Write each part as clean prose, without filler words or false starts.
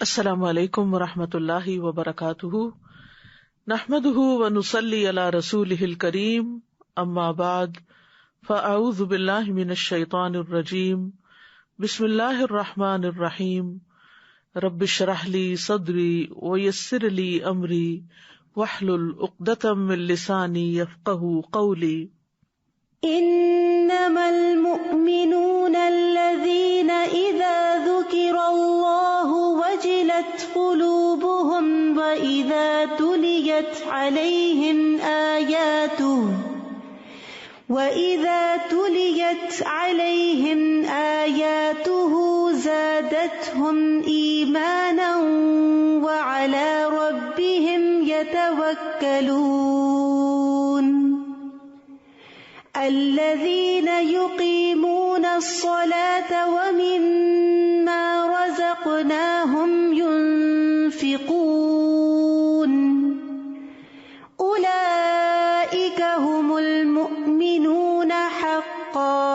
السلام علیکم ورحمۃ اللہ وبرکاتہ، نحمده ونصلی علی رسولہ الکریم، اما بعد فاعوذ باللہ من الشیطان الرجیم، بسم اللہ الرحمن الرحیم، رب اشرح لی صدری ویسر لی امری واحلل عقدۃ من لسانی یفقہوا قولی۔ انما المؤمنون الذين اذا ذكر الله وجلت قلوبهم واذا تليت عليهم آياته زادتهم إيمانا وعلى ربهم يتوكلون الذين يقيمون الصلاة ومما رزقناهم ينفقون أولئك هم المؤمنون حقا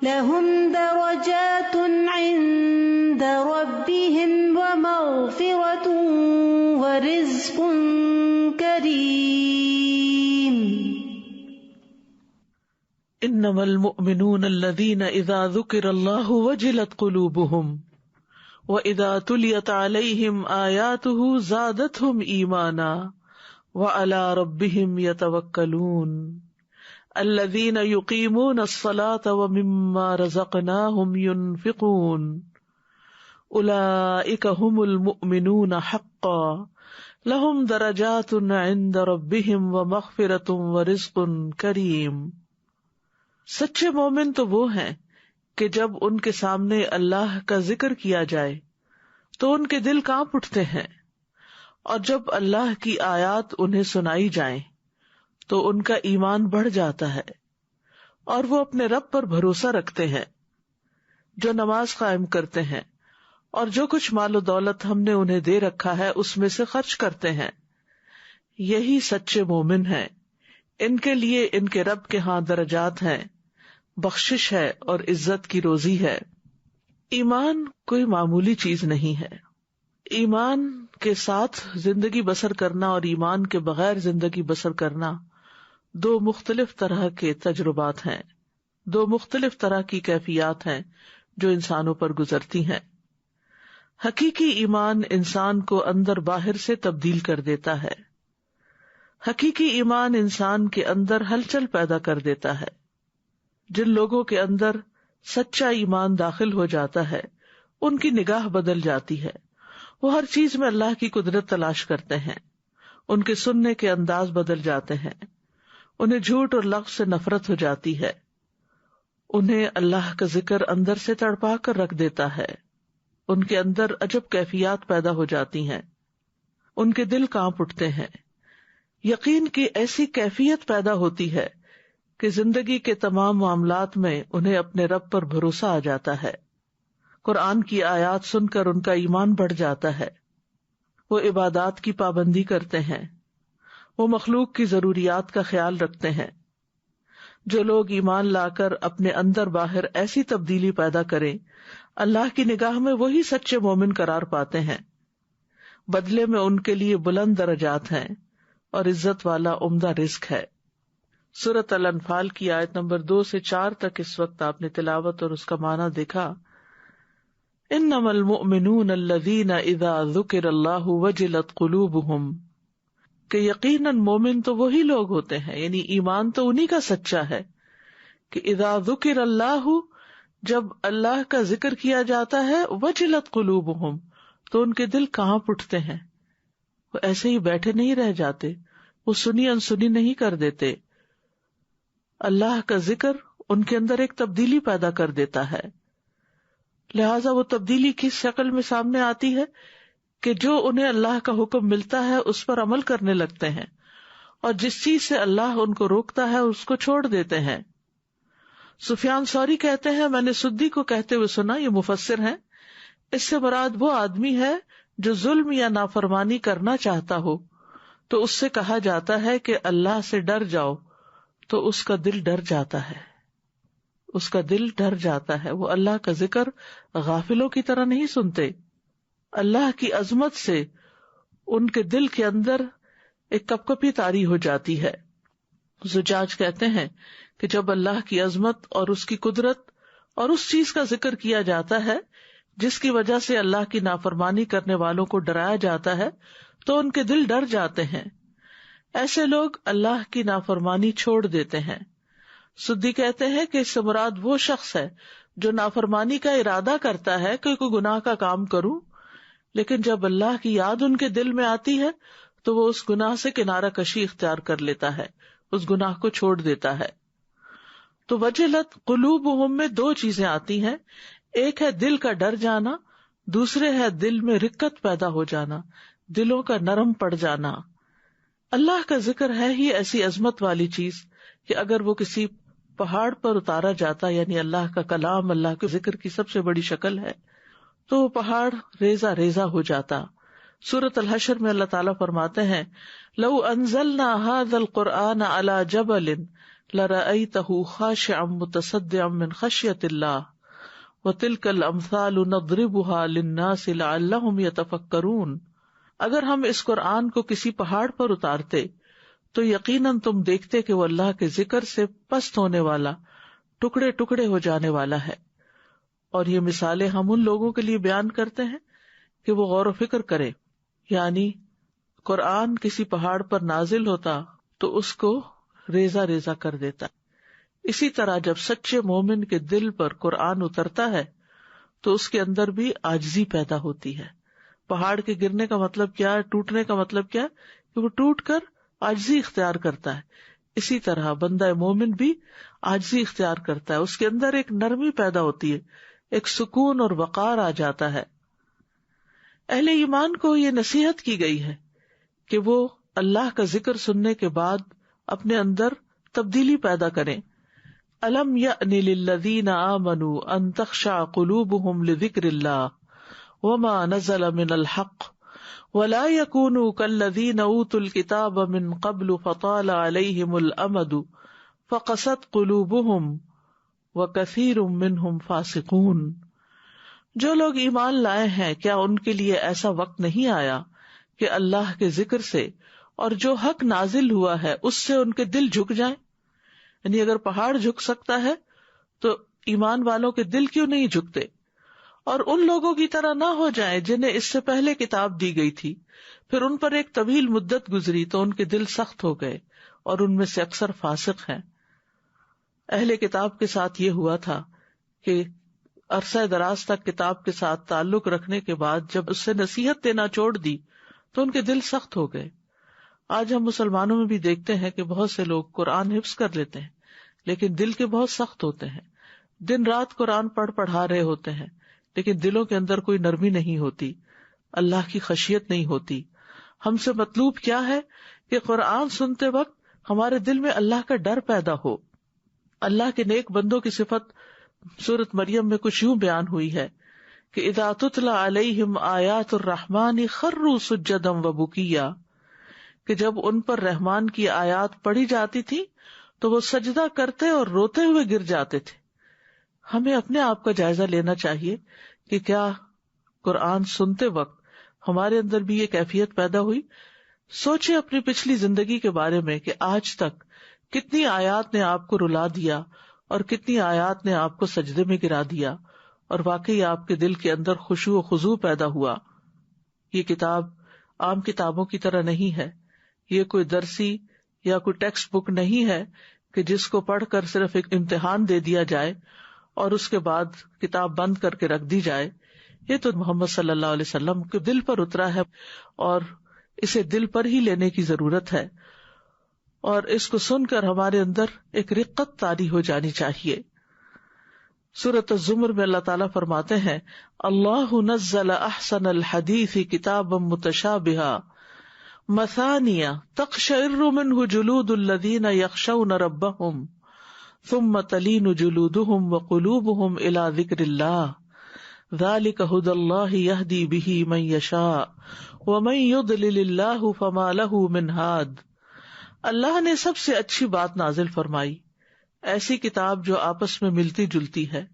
لهم درجات عند ربهم ومغفرة ورزق كريم۔ انما المؤمنون الذين اذا ذكر الله وجلت قلوبهم واذا تليت عليهم آياته زادتهم ايمانا وعلى ربهم يتوكلون الذين يقيمون الصلاة ومما رزقناهم ينفقون اولئك هم المؤمنون حقا لهم درجات عند ربهم ومغفرة ورزق كريم۔ سچے مومن تو وہ ہیں کہ جب ان کے سامنے اللہ کا ذکر کیا جائے تو ان کے دل کانپ اٹھتے ہیں، اور جب اللہ کی آیات انہیں سنائی جائیں تو ان کا ایمان بڑھ جاتا ہے، اور وہ اپنے رب پر بھروسہ رکھتے ہیں، جو نماز قائم کرتے ہیں اور جو کچھ مال و دولت ہم نے انہیں دے رکھا ہے اس میں سے خرچ کرتے ہیں۔ یہی سچے مومن ہیں، ان کے لیے ان کے رب کے ہاں درجات ہیں، بخشش ہے اور عزت کی روزی ہے۔ ایمان کوئی معمولی چیز نہیں ہے۔ ایمان کے ساتھ زندگی بسر کرنا اور ایمان کے بغیر زندگی بسر کرنا دو مختلف طرح کے تجربات ہیں، دو مختلف طرح کی کیفیات ہیں جو انسانوں پر گزرتی ہیں۔ حقیقی ایمان انسان کو اندر باہر سے تبدیل کر دیتا ہے۔ حقیقی ایمان انسان کے اندر ہلچل پیدا کر دیتا ہے۔ جن لوگوں کے اندر سچا ایمان داخل ہو جاتا ہے ان کی نگاہ بدل جاتی ہے، وہ ہر چیز میں اللہ کی قدرت تلاش کرتے ہیں، ان کے سننے کے انداز بدل جاتے ہیں، انہیں جھوٹ اور لغو سے نفرت ہو جاتی ہے، انہیں اللہ کا ذکر اندر سے تڑپا کر رکھ دیتا ہے، ان کے اندر عجب کیفیات پیدا ہو جاتی ہیں، ان کے دل کانپ اٹھتے ہیں، یقین کی ایسی کیفیت پیدا ہوتی ہے کہ زندگی کے تمام معاملات میں انہیں اپنے رب پر بھروسہ آ جاتا ہے۔ قرآن کی آیات سن کر ان کا ایمان بڑھ جاتا ہے، وہ عبادات کی پابندی کرتے ہیں، وہ مخلوق کی ضروریات کا خیال رکھتے ہیں۔ جو لوگ ایمان لا کر اپنے اندر باہر ایسی تبدیلی پیدا کریں، اللہ کی نگاہ میں وہی سچے مومن قرار پاتے ہیں، بدلے میں ان کے لیے بلند درجات ہیں اور عزت والا عمدہ رزق ہے۔ سورۃ الانفال کی آیت نمبر 2 سے 4 تک اس وقت آپ نے تلاوت اور اس کا معنی دیکھا۔ انما المؤمنون الذین اذا ذکر اللہ وجلت قلوبہم، کہ یقیناً مومن تو وہی لوگ ہوتے ہیں، یعنی ایمان تو انہی کا سچا ہے کہ اذا ذکر اللہ، جب اللہ کا ذکر کیا جاتا ہے، وجلت قلوبہم، تو ان کے دل کانپ اٹھتے ہیں، وہ ایسے ہی بیٹھے نہیں رہ جاتے، وہ سنی انسنی نہیں کر دیتے۔ اللہ کا ذکر ان کے اندر ایک تبدیلی پیدا کر دیتا ہے، لہذا وہ تبدیلی کس شکل میں سامنے آتی ہے کہ جو انہیں اللہ کا حکم ملتا ہے اس پر عمل کرنے لگتے ہیں، اور جس چیز سے اللہ ان کو روکتا ہے اس کو چھوڑ دیتے ہیں۔ سفیان ثوری کہتے ہیں، میں نے سدی کو کہتے ہوئے سنا، یہ مفسر ہیں، اس سے مراد وہ آدمی ہے جو ظلم یا نافرمانی کرنا چاہتا ہو تو اس سے کہا جاتا ہے کہ اللہ سے ڈر جاؤ، تو اس کا دل ڈر جاتا ہے، اس کا دل ڈر جاتا ہے، وہ اللہ کا ذکر غافلوں کی طرح نہیں سنتے۔ اللہ کی عظمت سے ان کے دل کے اندر ایک کپکپی طاری ہو جاتی ہے. زجاج کہتے ہیں کہ جب اللہ کی عظمت اور اس کی قدرت اور اس چیز کا ذکر کیا جاتا ہے جس کی وجہ سے اللہ کی نافرمانی کرنے والوں کو ڈرایا جاتا ہے تو ان کے دل ڈر جاتے ہیں. ایسے لوگ اللہ کی نافرمانی چھوڑ دیتے ہیں. سدی کہتے ہیں کہ اس سے مراد وہ شخص ہے جو نافرمانی کا ارادہ کرتا ہے کہ کوئی گناہ کا کام کروں، لیکن جب اللہ کی یاد ان کے دل میں آتی ہے تو وہ اس گناہ سے کنارہ کشی اختیار کر لیتا ہے، اس گناہ کو چھوڑ دیتا ہے. تو وجلت قلوبہم میں دو چیزیں آتی ہیں، ایک ہے دل کا ڈر جانا، دوسرے ہے دل میں رقت پیدا ہو جانا، دلوں کا نرم پڑ جانا. اللہ کا ذکر ہے ہی ایسی عظمت والی چیز کہ اگر وہ کسی پہاڑ پر اتارا جاتا، یعنی اللہ کا کلام اللہ کے ذکر کی سب سے بڑی شکل ہے، تو وہ پہاڑ ریزہ ریزہ ہو جاتا. سورۃ الحشر میں اللہ تعالیٰ فرماتے ہیں لو انزلنا هذا القرآن على جبل لرأيته خاشعا متصدعا من خشية الله وتلك الامثال نضربها للناس لعلهم يتفكرون. اگر ہم اس قرآن کو کسی پہاڑ پر اتارتے تو یقیناً تم دیکھتے کہ وہ اللہ کے ذکر سے پست ہونے والا، ٹکڑے ٹکڑے ہو جانے والا ہے. اور یہ مثالیں ہم ان لوگوں کے لیے بیان کرتے ہیں کہ وہ غور و فکر کرے. یعنی قرآن کسی پہاڑ پر نازل ہوتا تو اس کو ریزہ ریزہ کر دیتا. اسی طرح جب سچے مومن کے دل پر قرآن اترتا ہے تو اس کے اندر بھی عاجزی پیدا ہوتی ہے. پہاڑ کے گرنے کا مطلب کیا ہے، ٹوٹنے کا مطلب کیا ہے کہ وہ ٹوٹ کر عاجزی اختیار کرتا ہے. اسی طرح بندہ مومن بھی عاجزی اختیار کرتا ہے، اس کے اندر ایک نرمی پیدا ہوتی ہے، ایک سکون اور وقار آ جاتا ہے. اہل ایمان کو یہ نصیحت کی گئی ہے کہ وہ اللہ کا ذکر سننے کے بعد اپنے اندر تبدیلی پیدا کریں. الم یأن للذین آمنوا ان تخشع قلوبهم لذکر اللہ وما نزل من الحق ولا يكونوا كالذين اوتوا الكتاب من قبل فطال عليهم الامد فقست قلوبهم وكثير منهم فاسقون. جو لوگ ایمان لائے ہیں کیا ان کے لیے ایسا وقت نہیں آیا کہ اللہ کے ذکر سے اور جو حق نازل ہوا ہے اس سے ان کے دل جھک جائیں؟ یعنی اگر پہاڑ جھک سکتا ہے تو ایمان والوں کے دل کیوں نہیں جھکتے؟ اور ان لوگوں کی طرح نہ ہو جائیں جنہیں اس سے پہلے کتاب دی گئی تھی، پھر ان پر ایک طویل مدت گزری تو ان کے دل سخت ہو گئے اور ان میں سے اکثر فاسق ہیں. اہل کتاب کے ساتھ یہ ہوا تھا کہ عرصہ دراز تک کتاب کے ساتھ تعلق رکھنے کے بعد جب اس سے نصیحت دینا چھوڑ دی تو ان کے دل سخت ہو گئے. آج ہم مسلمانوں میں بھی دیکھتے ہیں کہ بہت سے لوگ قرآن حفظ کر لیتے ہیں لیکن دل کے بہت سخت ہوتے ہیں، دن رات قرآن پڑھا رہے ہوتے ہیں لیکن دلوں کے اندر کوئی نرمی نہیں ہوتی، اللہ کی خشیت نہیں ہوتی. ہم سے مطلوب کیا ہے کہ قرآن سنتے وقت ہمارے دل میں اللہ کا ڈر پیدا ہو. اللہ کے نیک بندوں کی صفت سورۃ مریم میں کچھ یوں بیان ہوئی ہے کہ اذا تتلی علیہم آیات الرحمن خروا سجدا وبکیا، کہ جب ان پر رحمان کی آیات پڑھی جاتی تھی تو وہ سجدہ کرتے اور روتے ہوئے گر جاتے تھے. ہمیں اپنے آپ کا جائزہ لینا چاہیے کہ کیا قرآن سنتے وقت ہمارے اندر بھی یہ کیفیت پیدا ہوئی. سوچے اپنی پچھلی زندگی کے بارے میں کہ آج تک کتنی آیات نے آپ کو رلا دیا اور کتنی آیات نے آپ کو سجدے میں گرا دیا اور واقعی آپ کے دل کے اندر خشوع و خضوع پیدا ہوا. یہ کتاب عام کتابوں کی طرح نہیں ہے، یہ کوئی درسی یا کوئی ٹیکسٹ بک نہیں ہے کہ جس کو پڑھ کر صرف ایک امتحان دے دیا جائے اور اس کے بعد کتاب بند کر کے رکھ دی جائے. یہ تو محمد صلی اللہ علیہ وسلم کے دل پر اترا ہے اور اسے دل پر ہی لینے کی ضرورت ہے، اور اس کو سن کر ہمارے اندر ایک رقت طاری ہو جانی چاہیے. سورۃ الزمر میں اللہ تعالیٰ فرماتے ہیں اللہ نزل احسن الحدیث کتابا متشابہا مثانیہ تقشعر منہ جلود الذین یخشون ربہم ثم تلین جلودہم وقلوبہم الی ذکر اللہ ذالک ھدی اللہ یہدی بہ من یشاء ومن یضلل اللہ فما لہ من ہاد. اللہ نے سب سے اچھی بات نازل فرمائی، ایسی کتاب جو آپس میں ملتی جلتی ہے،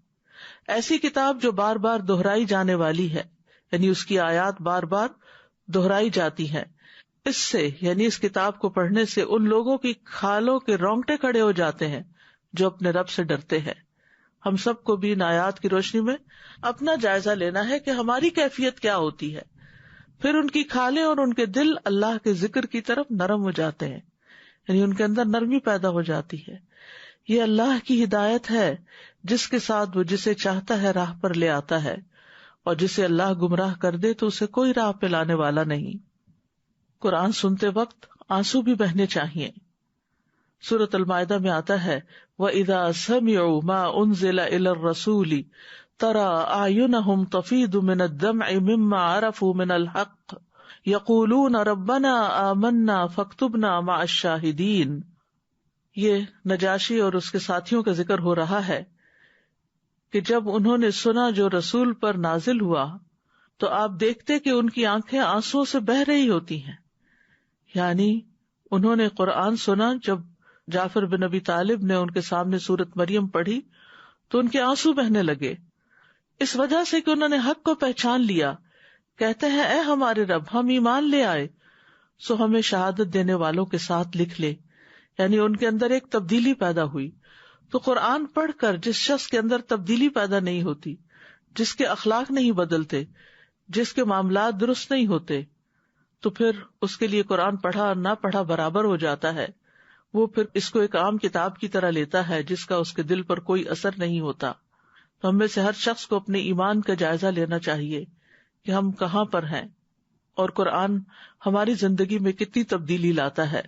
ایسی کتاب جو بار بار دہرائی جانے والی ہے، یعنی اس کی آیات بار بار دہرائی جاتی ہیں. اس سے یعنی اس کتاب کو پڑھنے سے ان لوگوں کی کھالوں کے رونگٹے کھڑے ہو جاتے ہیں جو اپنے رب سے ڈرتے ہیں. ہم سب کو بھی ان آیات کی روشنی میں اپنا جائزہ لینا ہے کہ ہماری کیفیت کیا ہوتی ہے. پھر ان کی کھالیں اور ان کے دل اللہ کے ذکر کی طرف نرم ہو جاتے ہیں، یعنی ان کے اندر نرمی پیدا ہو جاتی ہے. یہ اللہ کی ہدایت ہے جس کے ساتھ وہ جسے چاہتا ہے راہ پر لے آتا ہے، اور جسے اللہ گمراہ کر دے تو اسے کوئی راہ پہ لانے والا نہیں. قرآن سنتے وقت آنسو بھی بہنے چاہیے. سورۃ المائدہ میں آتا ہے وَإِذَا سَمِعُوا مَا أُنزِلَ إِلَى الرَّسُولِ تَرَىٰ أَعْيُنَهُمْ تَفِيضُ مِنَ الدَّمْعِ مِمَّا عَرَفُوا مِنَ الْحَقِّ يَقُولُونَ رَبَّنَا آمَنَّا فَاكْتُبْنَا مَعَ الشَّاهِدِينَ. یہ نجاشی اور اس کے ساتھیوں کا ذکر ہو رہا ہے کہ جب انہوں نے سنا جو رسول پر نازل ہوا تو آپ دیکھتے کہ ان کی آنکھیں آنسوؤں سے بہہ رہی ہوتی ہیں. یعنی انہوں نے قرآن سنا، جب جعفر بن ابی طالب نے ان کے سامنے سورۃ مریم پڑھی تو ان کے آنسو بہنے لگے، اس وجہ سے کہ انہوں نے حق کو پہچان لیا. کہتے ہیں اے ہمارے رب، ہم ایمان لے آئے سو ہمیں شہادت دینے والوں کے ساتھ لکھ لے. یعنی ان کے اندر ایک تبدیلی پیدا ہوئی. تو قرآن پڑھ کر جس شخص کے اندر تبدیلی پیدا نہیں ہوتی، جس کے اخلاق نہیں بدلتے، جس کے معاملات درست نہیں ہوتے، تو پھر اس کے لیے قرآن پڑھا اور نہ پڑھا برابر ہو جاتا ہے. وہ پھر اس کو ایک عام کتاب کی طرح لیتا ہے جس کا اس کے دل پر کوئی اثر نہیں ہوتا. تو ہم میں سے ہر شخص کو اپنے ایمان کا جائزہ لینا چاہیے کہ ہم کہاں پر ہیں اور قرآن ہماری زندگی میں کتنی تبدیلی لاتا ہے.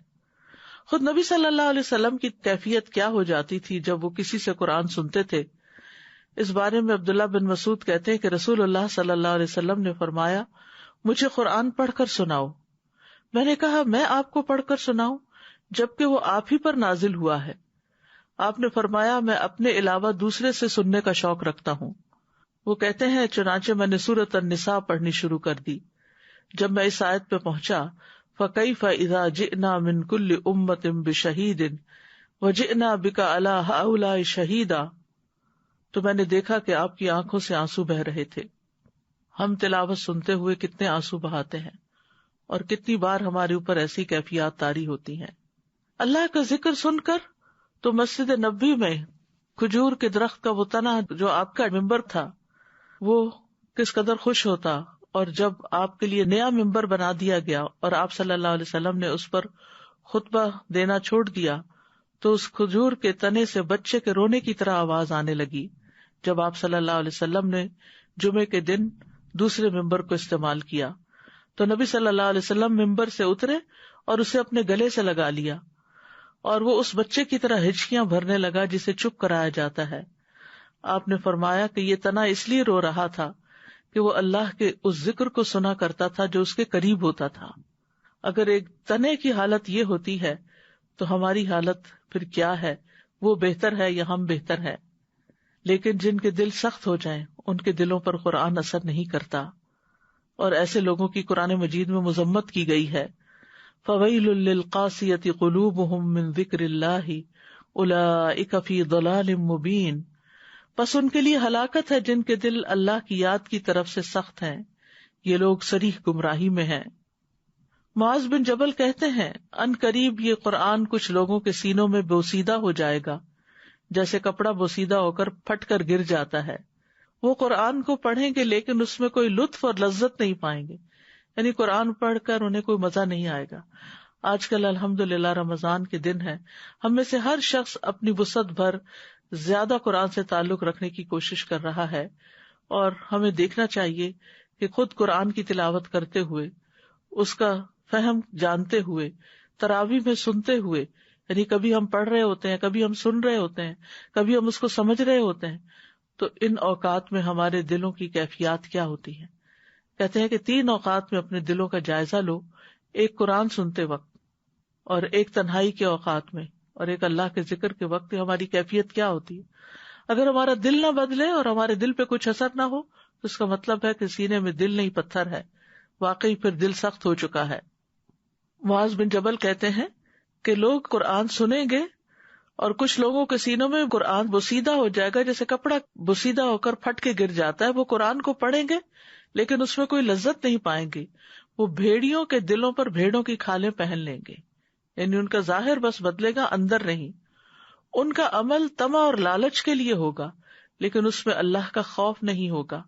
خود نبی صلی اللہ علیہ وسلم کی کیفیت کیا ہو جاتی تھی جب وہ کسی سے قرآن سنتے تھے. اس بارے میں عبداللہ بن مسعود کہتے ہیں کہ رسول اللہ صلی اللہ علیہ وسلم نے فرمایا مجھے قرآن پڑھ کر سناؤ. میں نے کہا میں آپ کو پڑھ کر سناؤں جبکہ وہ آپ ہی پر نازل ہوا ہے. آپ نے فرمایا میں اپنے علاوہ دوسرے سے سننے کا شوق رکھتا ہوں. وہ کہتے ہیں چنانچہ میں نے سورۃ النساء پڑھنی شروع کر دی. جب میں اس آیت پہ پہنچا فَكَيْفَ إِذَا جِئْنَا مِن كُلِّ أُمَّةٍ بِشَهِيدٍ وَجِئْنَا بِكَ عَلَىٰ هَؤُلَاءِ شَهِيدًا، تو میں نے دیکھا کہ آپ کی آنکھوں سے آنسو بہ رہے تھے. ہم تلاوت سنتے ہوئے کتنے آنسو بہاتے ہیں اور کتنی بار ہمارے اوپر ایسی کیفیات طاری ہوتی ہیں. اللہ کا ذکر سن کر تو مسجد نبوی میں کھجور کے درخت کا وہ تنا جو آپ کا ممبر تھا وہ کس قدر خوش ہوتا، اور جب آپ کے لیے نیا ممبر بنا دیا گیا اور آپ صلی اللہ علیہ وسلم نے اس پر خطبہ دینا چھوڑ دیا تو اس کھجور کے تنے سے بچے کے رونے کی طرح آواز آنے لگی جب آپ صلی اللہ علیہ وسلم نے جمعے کے دن دوسرے ممبر کو استعمال کیا. تو نبی صلی اللہ علیہ وسلم ممبر سے اترے اور اسے اپنے گلے سے لگا لیا اور وہ اس بچے کی طرح ہچکیاں بھرنے لگا جسے چپ کرایا جاتا ہے. آپ نے فرمایا کہ یہ تنا اس لیے رو رہا تھا کہ وہ اللہ کے اس ذکر کو سنا کرتا تھا جو اس کے قریب ہوتا تھا. اگر ایک تنے کی حالت یہ ہوتی ہے تو ہماری حالت پھر کیا ہے؟ وہ بہتر ہے یا ہم بہتر ہے؟ لیکن جن کے دل سخت ہو جائیں ان کے دلوں پر قرآن اثر نہیں کرتا، اور ایسے لوگوں کی قرآن مجید میں مذمت کی گئی ہے. فَوَيْلٌ لِّلْقَاسِيَةِ قُلُوبُهُم مِّن ذِكْرِ اللَّهِ أُولَٰئِكَ فِي ضَلَالٍ مُّبِينٍ. پس ان کے لیے ہلاکت ہے جن کے دل اللہ کی یاد کی طرف سے سخت ہیں، یہ لوگ صریح گمراہی میں ہیں. معاذ بن جبل کہتے ہیں ان قریب یہ قرآن کچھ لوگوں کے سینوں میں بوسیدہ ہو جائے گا جیسے کپڑا بوسیدہ ہو کر پھٹ کر گر جاتا ہے. وہ قرآن کو پڑھیں گے لیکن اس میں کوئی لطف اور لذت نہیں پائیں گے، یعنی قرآن پڑھ کر انہیں کوئی مزہ نہیں آئے گا. آج کل الحمدللہ رمضان کے دن ہے، ہم میں سے ہر شخص اپنی وسعت بھر زیادہ قرآن سے تعلق رکھنے کی کوشش کر رہا ہے، اور ہمیں دیکھنا چاہیے کہ خود قرآن کی تلاوت کرتے ہوئے، اس کا فہم جانتے ہوئے، تراویح میں سنتے ہوئے، یعنی کبھی ہم پڑھ رہے ہوتے ہیں، کبھی ہم سن رہے ہوتے ہیں، کبھی ہم اس کو سمجھ رہے ہوتے ہیں، تو ان اوقات میں ہمارے دلوں کی کیفیات کیا ہوتی ہیں. کہتے ہیں کہ 3 اوقات میں اپنے دلوں کا جائزہ لو، ایک قرآن سنتے وقت، اور ایک تنہائی کے اوقات میں، اور ایک اللہ کے ذکر کے وقت ہماری کیفیت کیا ہوتی ہے. اگر ہمارا دل نہ بدلے اور ہمارے دل پہ کچھ اثر نہ ہو تو اس کا مطلب ہے کہ سینے میں دل نہیں پتھر ہے، واقعی پھر دل سخت ہو چکا ہے. معاذ بن جبل کہتے ہیں کہ لوگ قرآن سنیں گے اور کچھ لوگوں کے سینوں میں قرآن بوسیدہ ہو جائے گا جیسے کپڑا بوسیدہ ہو کر پھٹ کے گر جاتا ہے. وہ قرآن کو پڑھیں گے لیکن اس میں کوئی لذت نہیں پائیں گے. وہ بھیڑیوں کے دلوں پر بھیڑوں کی کھالیں پہن لیں گے، یعنی ان کا ظاہر بس بدلے گا، اندر نہیں. ان کا عمل طمع اور لالچ کے لیے ہوگا، لیکن اس میں اللہ کا خوف نہیں ہوگا.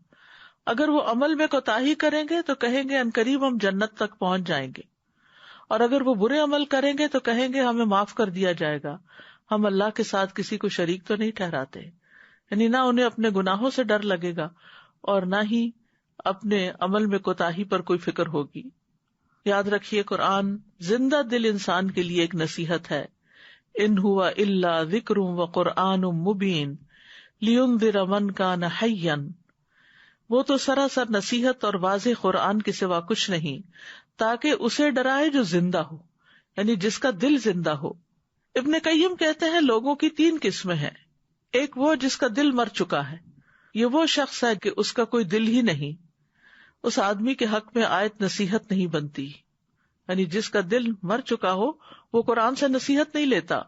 اگر وہ عمل میں کوتاہی کریں گے تو کہیں گے عنقریب ہم جنت تک پہنچ جائیں گے، اور اگر وہ برے عمل کریں گے تو کہیں گے ہمیں معاف کر دیا جائے گا، ہم اللہ کے ساتھ کسی کو شریک تو نہیں ٹھہراتے. یعنی نہ انہیں اپنے گناہوں سے ڈر لگے گا اور نہ ہی اپنے عمل میں کوتاہی پر کوئی فکر ہوگی. یاد رکھیے قرآن زندہ دل انسان کے لیے ایک نصیحت ہے. ان ہوا الا ذکر وقرآن مبین لینذر من کان حیا. وہ تو سراسر نصیحت اور واضح قرآن کے سوا کچھ نہیں، تاکہ اسے ڈرائے جو زندہ ہو، یعنی جس کا دل زندہ ہو. ابن قیم کہتے ہیں لوگوں کی 3 قسمیں ہیں. ایک وہ جس کا دل مر چکا ہے، یہ وہ شخص ہے کہ اس کا کوئی دل ہی نہیں، اس آدمی کے حق میں آیت نصیحت نہیں بنتی. یعنی جس کا دل مر چکا ہو وہ قرآن سے نصیحت نہیں لیتا.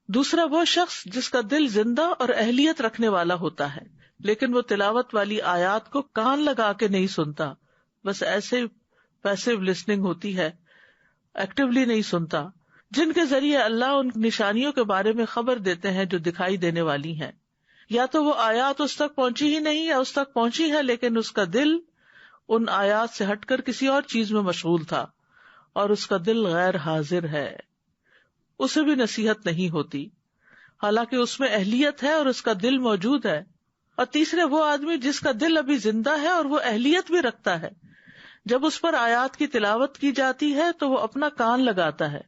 دوسرا وہ شخص جس کا دل زندہ اور اہلیت رکھنے والا ہوتا ہے، لیکن وہ تلاوت والی آیات کو کان لگا کے نہیں سنتا، بس ایسے پیسیو لسننگ ہوتی ہے، ایکٹیولی نہیں سنتا، جن کے ذریعے اللہ ان نشانیوں کے بارے میں خبر دیتے ہیں جو دکھائی دینے والی ہیں. یا تو وہ آیات اس تک پہنچی ہی نہیں، یا اس تک پہنچی ہے لیکن اس کا دل ان آیات سے ہٹ کر کسی اور چیز میں مشغول تھا، اور اس کا دل غیر حاضر ہے، اسے بھی نصیحت نہیں ہوتی حالانکہ اس میں اہلیت ہے اور اس کا دل موجود ہے. اور تیسرے وہ آدمی جس کا دل ابھی زندہ ہے اور وہ اہلیت بھی رکھتا ہے، جب اس پر آیات کی تلاوت کی جاتی ہے تو وہ اپنا کان لگاتا ہے،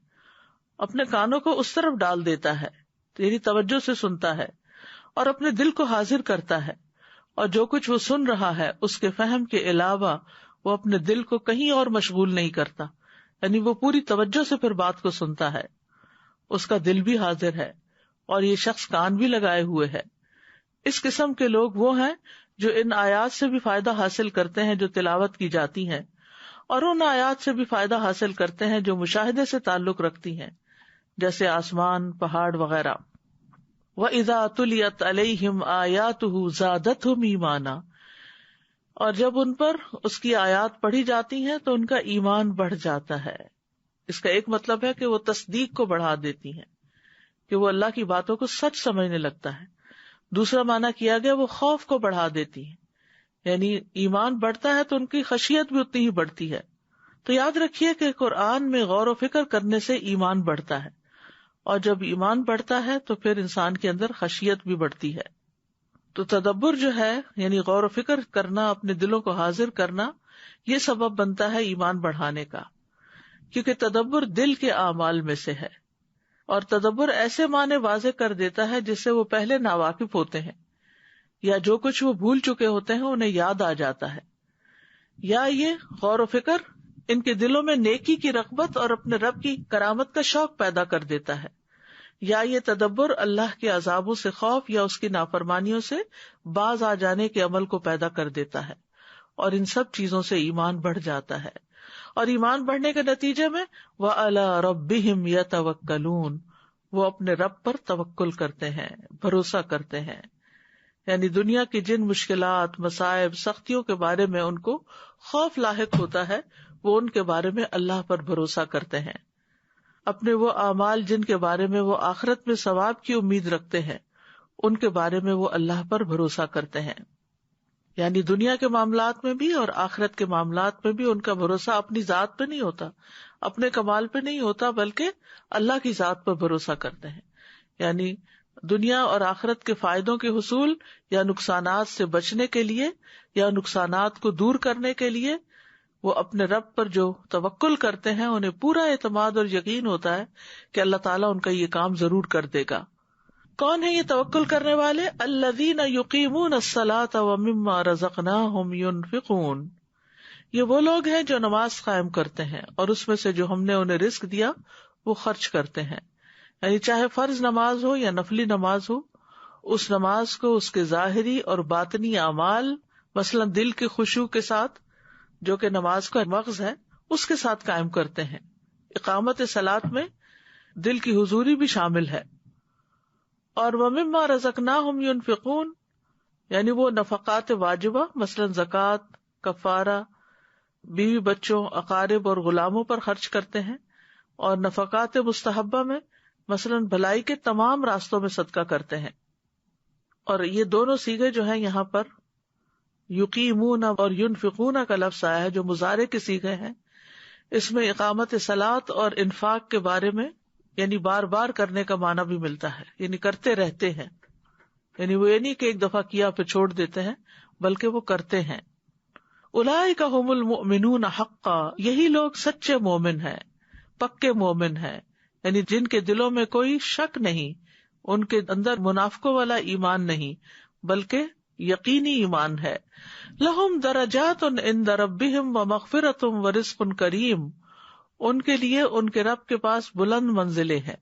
اپنے کانوں کو اس طرف ڈال دیتا ہے، یعنی توجہ سے سنتا ہے اور اپنے دل کو حاضر کرتا ہے، اور جو کچھ وہ سن رہا ہے اس کے فہم کے علاوہ وہ اپنے دل کو کہیں اور مشغول نہیں کرتا، یعنی وہ پوری توجہ سے پھر بات کو سنتا ہے، اس کا دل بھی حاضر ہے اور یہ شخص کان بھی لگائے ہوئے ہے. اس قسم کے لوگ وہ ہیں جو ان آیات سے بھی فائدہ حاصل کرتے ہیں جو تلاوت کی جاتی ہیں، اور ان آیات سے بھی فائدہ حاصل کرتے ہیں جو مشاہدے سے تعلق رکھتی ہیں، جیسے آسمان، پہاڑ وغیرہ. وَإِذَا تُلِيَتْ عَلَيْهِمْ آيَاتُهُ زَادَتْهُمْ ایمانا، اور جب ان پر اس کی آیات پڑھی جاتی ہیں تو ان کا ایمان بڑھ جاتا ہے. اس کا ایک مطلب ہے کہ وہ تصدیق کو بڑھا دیتی ہیں، کہ وہ اللہ کی باتوں کو سچ سمجھنے لگتا ہے. دوسرا معنی کیا گیا وہ خوف کو بڑھا دیتی ہیں، یعنی ایمان بڑھتا ہے تو ان کی خشیت بھی اتنی ہی بڑھتی ہے. تو یاد رکھیے کہ قرآن میں غور و فکر کرنے سے ایمان بڑھتا ہے، اور جب ایمان بڑھتا ہے تو پھر انسان کے اندر خشیت بھی بڑھتی ہے. تو تدبر جو ہے یعنی غور و فکر کرنا، اپنے دلوں کو حاضر کرنا، یہ سبب بنتا ہے ایمان بڑھانے کا، کیونکہ تدبر دل کے اعمال میں سے ہے، اور تدبر ایسے معنی واضح کر دیتا ہے جس سے وہ پہلے ناواقف ہوتے ہیں، یا جو کچھ وہ بھول چکے ہوتے ہیں انہیں یاد آ جاتا ہے. یا یہ غور و فکر ان کے دلوں میں نیکی کی رغبت اور اپنے رب کی کرامت کا شوق پیدا کر دیتا ہے، یا یہ تدبر اللہ کے عذابوں سے خوف یا اس کی نافرمانیوں سے باز آ جانے کے عمل کو پیدا کر دیتا ہے، اور ان سب چیزوں سے ایمان بڑھ جاتا ہے. اور ایمان بڑھنے کے نتیجے میں وَعَلَىٰ رَبِّهِمْ يَتَوَكَّلُونَ، وہ اپنے رب پر توکل کرتے ہیں، بھروسہ کرتے ہیں. یعنی دنیا کی جن مشکلات، مصائب، سختیوں کے بارے میں ان کو خوف لاحق ہوتا ہے، وہ ان کے بارے میں اللہ پر بھروسہ کرتے ہیں. اپنے وہ اعمال جن کے بارے میں وہ آخرت میں ثواب کی امید رکھتے ہیں، ان کے بارے میں وہ اللہ پر بھروسہ کرتے ہیں. یعنی دنیا کے معاملات میں بھی اور آخرت کے معاملات میں بھی ان کا بھروسہ اپنی ذات پہ نہیں ہوتا، اپنے کمال پہ نہیں ہوتا، بلکہ اللہ کی ذات پر بھروسہ کرتے ہیں. یعنی دنیا اور آخرت کے فائدوں کے حصول یا نقصانات سے بچنے کے لیے یا نقصانات کو دور کرنے کے لیے وہ اپنے رب پر جو توکل کرتے ہیں انہیں پورا اعتماد اور یقین ہوتا ہے کہ اللہ تعالیٰ ان کا یہ کام ضرور کر دے گا. کون ہے یہ توکل کرنے والے؟ الذین یقیمون الصلاۃ ومما رزقناہم ینفقون، یہ وہ لوگ ہیں جو نماز قائم کرتے ہیں اور اس میں سے جو ہم نے انہیں رزق دیا وہ خرچ کرتے ہیں. یعنی چاہے فرض نماز ہو یا نفلی نماز ہو، اس نماز کو اس کے ظاہری اور باطنی اعمال، مثلا دل کے خشوع کے ساتھ جو کہ نماز کا مغز ہے، اس کے ساتھ قائم کرتے ہیں. اقامت صلاۃ میں دل کی حضوری بھی شامل ہے. اور وَمِمَّا رَزَقْنَاهُمْ يُنْفِقُونَ، یعنی وہ نفقات واجبہ مثلا زکوٰۃ، کفارہ، بیوی بچوں، اقارب اور غلاموں پر خرچ کرتے ہیں، اور نفقات مستحبہ میں مثلاً بھلائی کے تمام راستوں میں صدقہ کرتے ہیں. اور یہ دونوں صیغے جو ہیں یہاں پر یقیمون اور ینفقون کا لفظ آیا ہے جو مضارع کے صیغے ہیں. اس میں اقامت صلاۃ اور انفاق کے بارے میں یعنی بار بار کرنے کا معنی بھی ملتا ہے، یعنی کرتے رہتے ہیں، یعنی وہ یہ نہیں کہ ایک دفعہ کیا پھر چھوڑ دیتے ہیں بلکہ وہ کرتے ہیں. اولئک ھم المؤمنون حقا، یہی لوگ سچے مومن ہیں، پکے مومن ہیں، یعنی جن کے دلوں میں کوئی شک نہیں، ان کے اندر منافقوں والا ایمان نہیں بلکہ یقینی ایمان ہے. لہم درجات عند ربہم ومغفرۃ ورزق کریم، ان کے لیے ان کے رب کے پاس بلند منزلیں ہیں،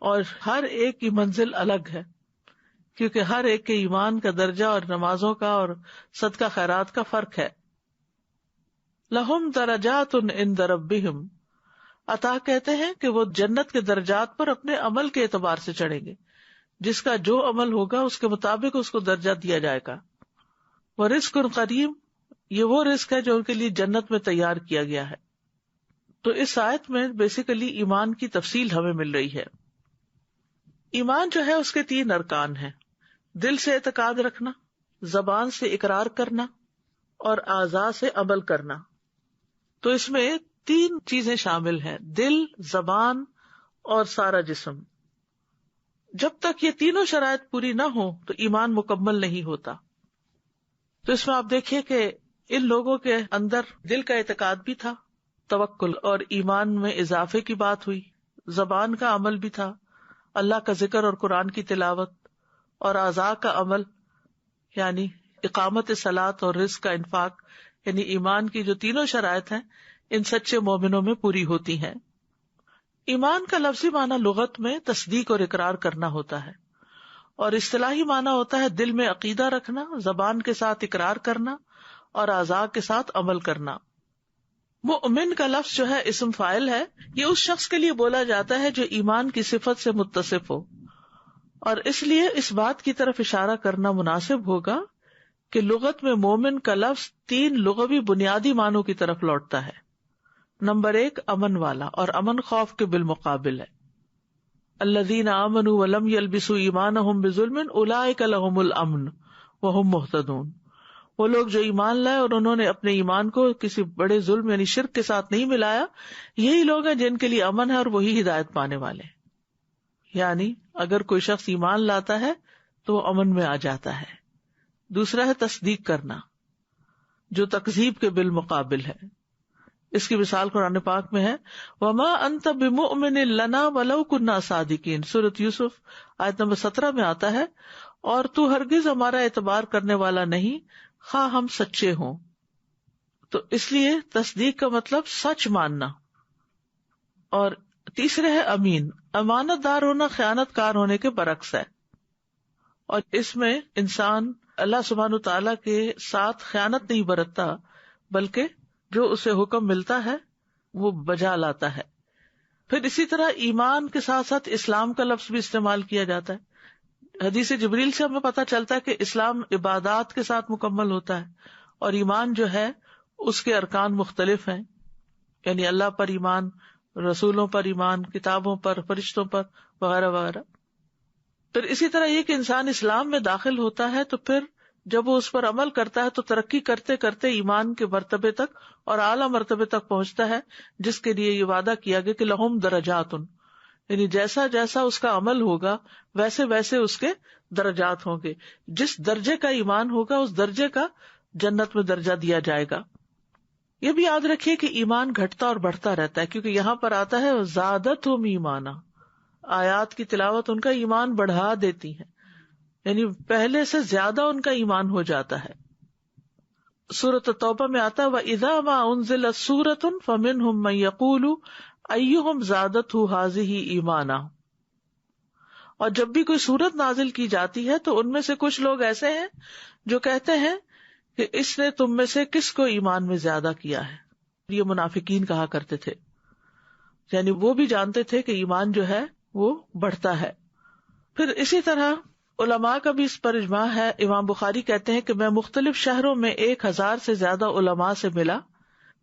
اور ہر ایک کی منزل الگ ہے کیونکہ ہر ایک کے ایمان کا درجہ اور نمازوں کا اور صدقہ خیرات کا فرق ہے. لہم درجات عند ربہم، عطا کہتے ہیں کہ وہ جنت کے درجات پر اپنے عمل کے اعتبار سے چڑھیں گے، جس کا جو عمل ہوگا اس کے مطابق اس کو درجہ دیا جائے گا. ورزق کریم، یہ وہ رزق ہے جو ان کے لیے جنت میں تیار کیا گیا ہے. تو اس آیت میں بیسیکلی ایمان کی تفصیل ہمیں مل رہی ہے. ایمان جو ہے اس کے 3 ارکان ہیں: دل سے اعتقاد رکھنا، زبان سے اقرار کرنا اور اعضاء سے عمل کرنا. تو اس میں 3 چیزیں شامل ہیں: دل، زبان اور سارا جسم. جب تک یہ تینوں شرائط پوری نہ ہو تو ایمان مکمل نہیں ہوتا. تو اس میں آپ دیکھیے کہ ان لوگوں کے اندر دل کا اعتقاد بھی تھا، توکل اور ایمان میں اضافے کی بات ہوئی، زبان کا عمل بھی تھا، اللہ کا ذکر اور قرآن کی تلاوت، اور اعضاء کا عمل یعنی اقامت صلاۃ اور رزق کا انفاق، یعنی ایمان کی جو تینوں شرائط ہیں ان سچے مومنوں میں پوری ہوتی ہیں. ایمان کا لفظی معنی لغت میں تصدیق اور اقرار کرنا ہوتا ہے، اور اصطلاحی معنی ہوتا ہے دل میں عقیدہ رکھنا، زبان کے ساتھ اقرار کرنا اور اعضاء کے ساتھ عمل کرنا. مؤمن کا لفظ جو ہے اسم فاعل ہے، یہ اس شخص کے لیے بولا جاتا ہے جو ایمان کی صفت سے متصف ہو، اور اس لیے اس بات کی طرف اشارہ کرنا مناسب ہوگا کہ لغت میں مومن کا لفظ 3 لغوی بنیادی معنوں کی طرف لوٹتا ہے. نمبر 1 امن والا، اور امن خوف کے بالمقابل ہے. الذین آمنوا ولم یلبسوا ایمانہم بظلم اولئک لہم الامن وہم مہتدون، وہ لوگ جو ایمان لائے اور انہوں نے اپنے ایمان کو کسی بڑے ظلم یعنی شرک کے ساتھ نہیں ملایا، یہی لوگ ہیں جن کے لیے امن ہے اور وہی ہدایت پانے والے ہیں. یعنی اگر کوئی شخص ایمان لاتا ہے تو وہ امن میں آ جاتا ہے. دوسرا ہے تصدیق کرنا، جو تکذیب کے بالمقابل ہے. اس کی مثال قرآن پاک میں ہے وَمَا أَنْتَ بِمُؤْمِنٍ لَنَا وَلَوْ كُنَّا صَادِقِينَ، سورۃ یوسف آیت نمبر 17 میں آتا ہے، اور تو ہرگز ہمارا اعتبار کرنے والا نہیں خواہ ہم سچے ہوں. تو اس لیے تصدیق کا مطلب سچ ماننا. اور تیسرے ہے امین، امانت دار ہونا خیانت کار ہونے کے برعکس ہے، اور اس میں انسان اللہ سبحانہ تعالیٰ کے ساتھ خیانت نہیں برتتا بلکہ جو اسے حکم ملتا ہے وہ بجا لاتا ہے. پھر اسی طرح ایمان کے ساتھ ساتھ اسلام کا لفظ بھی استعمال کیا جاتا ہے. حدیث جبریل سے ہمیں پتہ چلتا ہے کہ اسلام عبادات کے ساتھ مکمل ہوتا ہے، اور ایمان جو ہے اس کے ارکان مختلف ہیں، یعنی اللہ پر ایمان، رسولوں پر ایمان، کتابوں پر، فرشتوں پر وغیرہ وغیرہ. پھر اسی طرح یہ کہ انسان اسلام میں داخل ہوتا ہے تو پھر جب وہ اس پر عمل کرتا ہے تو ترقی کرتے کرتے ایمان کے مرتبے تک اور اعلیٰ مرتبے تک پہنچتا ہے، جس کے لیے یہ وعدہ کیا گیا کہ لہم درجات، یعنی جیسا جیسا اس کا عمل ہوگا ویسے ویسے اس کے درجات ہوں گے. جس درجے کا ایمان ہوگا اس درجے کا جنت میں درجہ دیا جائے گا. یہ بھی یاد رکھیے کہ ایمان گھٹتا اور بڑھتا رہتا ہے، کیونکہ یہاں پر آتا ہے زادتہم ایمانا، آیات کی تلاوت ان کا ایمان بڑھا دیتی ہے، یعنی پہلے سے زیادہ ان کا ایمان ہو جاتا ہے. سورۃ توبہ میں آتا ہے وَإِذَا مَا أُنزِلَتْ سُورَةٌ فَمِنْهُمْ مَن يَقُولُ أَيُّهُمْ زَادَتْهُ هَٰذِهِ إِيمَانًا، اور جب بھی کوئی سورت نازل کی جاتی ہے تو ان میں سے کچھ لوگ ایسے ہیں جو کہتے ہیں کہ اس نے تم میں سے کس کو ایمان میں زیادہ کیا ہے. یہ منافقین کہا کرتے تھے، یعنی وہ بھی جانتے تھے کہ ایمان جو ہے وہ بڑھتا ہے. پھر اسی طرح علماء کا بھی اس پر اجماع ہے. امام بخاری کہتے ہیں کہ میں مختلف شہروں میں 1000 سے زیادہ علماء سے ملا.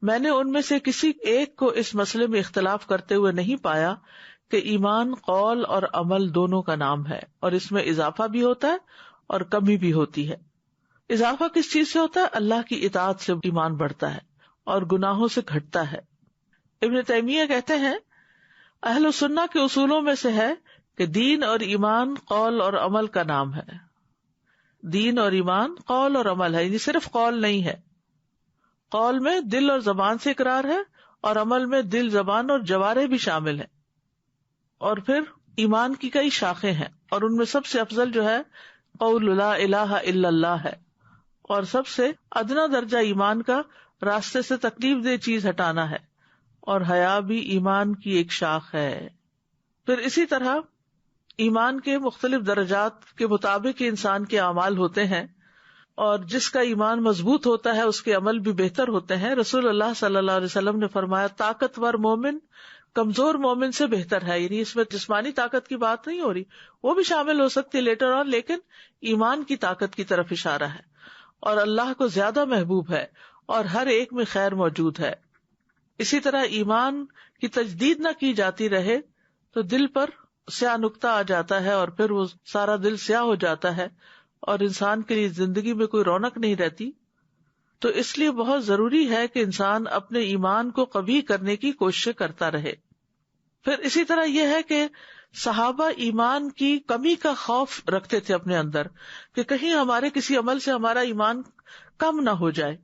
میں نے ان میں سے کسی ایک کو اس مسئلے میں اختلاف کرتے ہوئے نہیں پایا کہ ایمان قول اور عمل دونوں کا نام ہے، اور اس میں اضافہ بھی ہوتا ہے اور کمی بھی ہوتی ہے. اضافہ کس چیز سے ہوتا ہے؟ اللہ کی اطاعت سے ایمان بڑھتا ہے اور گناہوں سے گھٹتا ہے. ابن تیمیہ کہتے ہیں اہل سنہ کے اصولوں میں سے ہے کہ دین اور ایمان قول اور عمل کا نام ہے. دین اور ایمان قول اور عمل ہے، یعنی صرف قول نہیں ہے. قول میں دل اور زبان سے اقرار ہے، اور عمل میں دل، زبان اور جوارح بھی شامل ہے. اور پھر ایمان کی کئی شاخیں ہیں، اور ان میں سب سے افضل جو ہے قول لا الہ الا اللہ ہے، اور سب سے ادنا درجہ ایمان کا راستے سے تکلیف دہ چیز ہٹانا ہے، اور حیا بھی ایمان کی ایک شاخ ہے. پھر اسی طرح ایمان کے مختلف درجات کے مطابق انسان کے اعمال ہوتے ہیں، اور جس کا ایمان مضبوط ہوتا ہے اس کے عمل بھی بہتر ہوتے ہیں. رسول اللہ صلی اللہ علیہ وسلم نے فرمایا طاقتور مومن کمزور مومن سے بہتر ہے. یعنی اس میں جسمانی طاقت کی بات نہیں ہو رہی، وہ بھی شامل ہو سکتی لیٹر آن، لیکن ایمان کی طاقت کی طرف اشارہ ہے. اور اللہ کو زیادہ محبوب ہے، اور ہر ایک میں خیر موجود ہے. اسی طرح ایمان کی تجدید نہ کی جاتی رہے تو دل پر سیاہ نقطہ آ جاتا ہے، اور پھر وہ سارا دل سیاہ ہو جاتا ہے، اور انسان کے لیے زندگی میں کوئی رونق نہیں رہتی. تو اس لیے بہت ضروری ہے کہ انسان اپنے ایمان کو قوی کرنے کی کوشش کرتا رہے. پھر اسی طرح یہ ہے کہ صحابہ ایمان کی کمی کا خوف رکھتے تھے اپنے اندر، کہ کہیں ہمارے کسی عمل سے ہمارا ایمان کم نہ ہو جائے.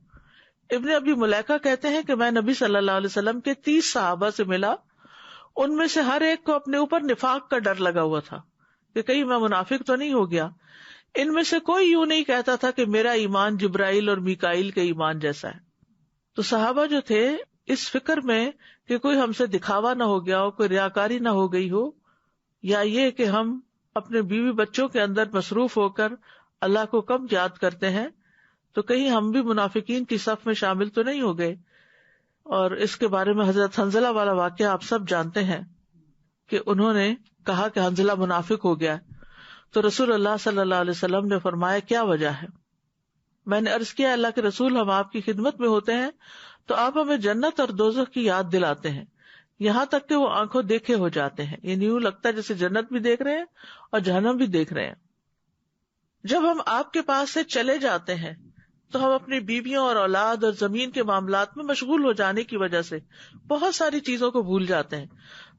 ابن ابی ملیکہ کہتے ہیں کہ میں نبی صلی اللہ علیہ وسلم کے 30 صحابہ سے ملا. ان میں سے ہر ایک کو اپنے اوپر نفاق کا ڈر لگا ہوا تھا کہ کہیں میں منافق تو نہیں ہو گیا. ان میں سے کوئی یوں نہیں کہتا تھا کہ میرا ایمان جبرائیل اور میکائیل کے ایمان جیسا ہے. تو صحابہ جو تھے اس فکر میں کہ کوئی ہم سے دکھاوا نہ ہو گیا ہو، کوئی ریاکاری نہ ہو گئی ہو، یا یہ کہ ہم اپنے بیوی بچوں کے اندر مصروف ہو کر اللہ کو کم یاد کرتے ہیں، تو کہیں ہم بھی منافقین کی صف میں شامل تو نہیں ہو گئے. اور اس کے بارے میں حضرت حنظلہ والا واقعہ آپ سب جانتے ہیں کہ انہوں نے کہا کہ حنظلہ منافق ہو گیا. تو رسول اللہ صلی اللہ علیہ وسلم نے فرمایا کیا وجہ ہے؟ میں نے عرض کیا اللہ کے رسول ہم آپ کی خدمت میں ہوتے ہیں تو آپ ہمیں جنت اور دوزخ کی یاد دلاتے ہیں، یہاں تک کہ وہ آنکھوں دیکھے ہو جاتے ہیں. یعنی یوں لگتا ہے جیسے جنت بھی دیکھ رہے ہیں اور جہنم بھی دیکھ رہے ہیں. جب ہم آپ کے پاس سے چلے جاتے ہیں تو ہم اپنی بیویوں اور اولاد اور زمین کے معاملات میں مشغول ہو جانے کی وجہ سے بہت ساری چیزوں کو بھول جاتے ہیں.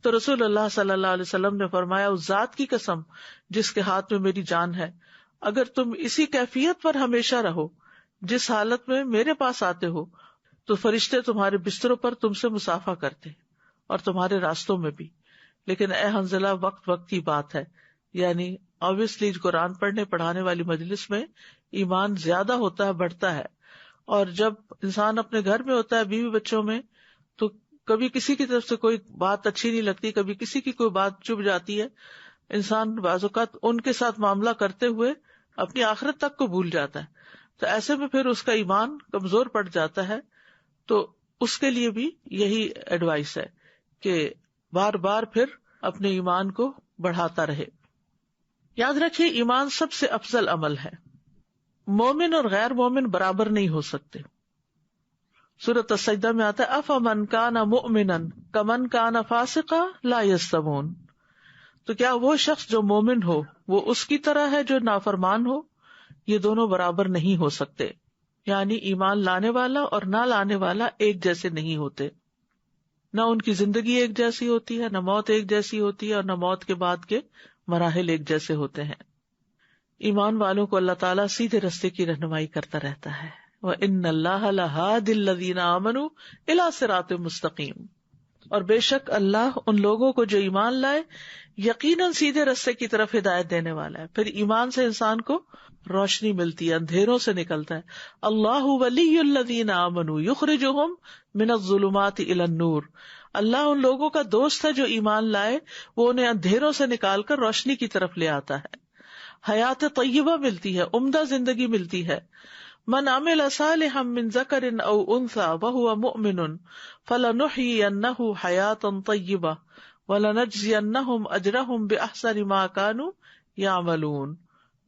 تو رسول اللہ صلی اللہ علیہ وسلم نے فرمایا اس ذات کی قسم جس کے ہاتھ میں میری جان ہے، اگر تم اسی کیفیت پر ہمیشہ رہو جس حالت میں میرے پاس آتے ہو تو فرشتے تمہارے بستروں پر تم سے مصافحہ کرتے اور تمہارے راستوں میں بھی. لیکن اے حنظلہ وقت وقت کی بات ہے. یعنی obviously قرآن پڑھنے پڑھانے والی مجلس میں ایمان زیادہ ہوتا ہے، بڑھتا ہے. اور جب انسان اپنے گھر میں ہوتا ہے بیوی بچوں میں تو کبھی کسی کی طرف سے کوئی بات اچھی نہیں لگتی، کبھی کسی کی کوئی بات چبھ جاتی ہے. انسان بعض اوقات ان کے ساتھ معاملہ کرتے ہوئے اپنی آخرت تک کو بھول جاتا ہے. تو ایسے میں پھر اس کا ایمان کمزور پڑ جاتا ہے. تو اس کے لیے بھی یہی ایڈوائس ہے کہ بار بار پھر اپنے ایمان کو بڑھاتا رہے. یاد رکھیے ایمان سب سے افضل عمل ہے. مومن اور غیر مومن برابر نہیں ہو سکتے. سورۃ السجدہ میں آتا ہے افمن کان مؤمنا کمن کان فاسقا لا یستوون. تو کیا وہ شخص جو مومن ہو وہ اس کی طرح ہے جو نافرمان ہو؟ یہ دونوں برابر نہیں ہو سکتے. یعنی ایمان لانے والا اور نہ لانے والا ایک جیسے نہیں ہوتے. نہ ان کی زندگی ایک جیسی ہوتی ہے، نہ موت ایک جیسی ہوتی ہے، اور نہ موت کے بعد کے مراحل ایک جیسے ہوتے ہیں. ایمان والوں کو اللہ تعالیٰ سیدھے رستے کی رہنمائی کرتا رہتا ہے. وَإِنَّ اللَّهَ لَهَادِ الَّذِينَ آمَنُوا إِلَىٰ صِرَاطٍ مُسْتَقِيمٍ. اور بے شک اللہ ان لوگوں کو جو ایمان لائے یقیناً سیدھے رستے کی طرف ہدایت دینے والا ہے. پھر ایمان سے انسان کو روشنی ملتی ہے، اندھیروں سے نکلتا ہے. اللہ ولی الذین آمنوا یخرجہم من الظلمات الی النور. اللہ ان لوگوں کا دوست ہے جو ایمان لائے، وہ انہیں اندھیروں سے نکال کر روشنی کی طرف لے آتا ہے. حیات طیبہ ملتی ہے، عمدہ زندگی ملتی ہے. من عمل صالحا من ذکر او انثی وہو مؤمن فلنحیینہ حیاتا طیبہ ولنجزینہم اجرہم باحسن ما کانوا یعملون.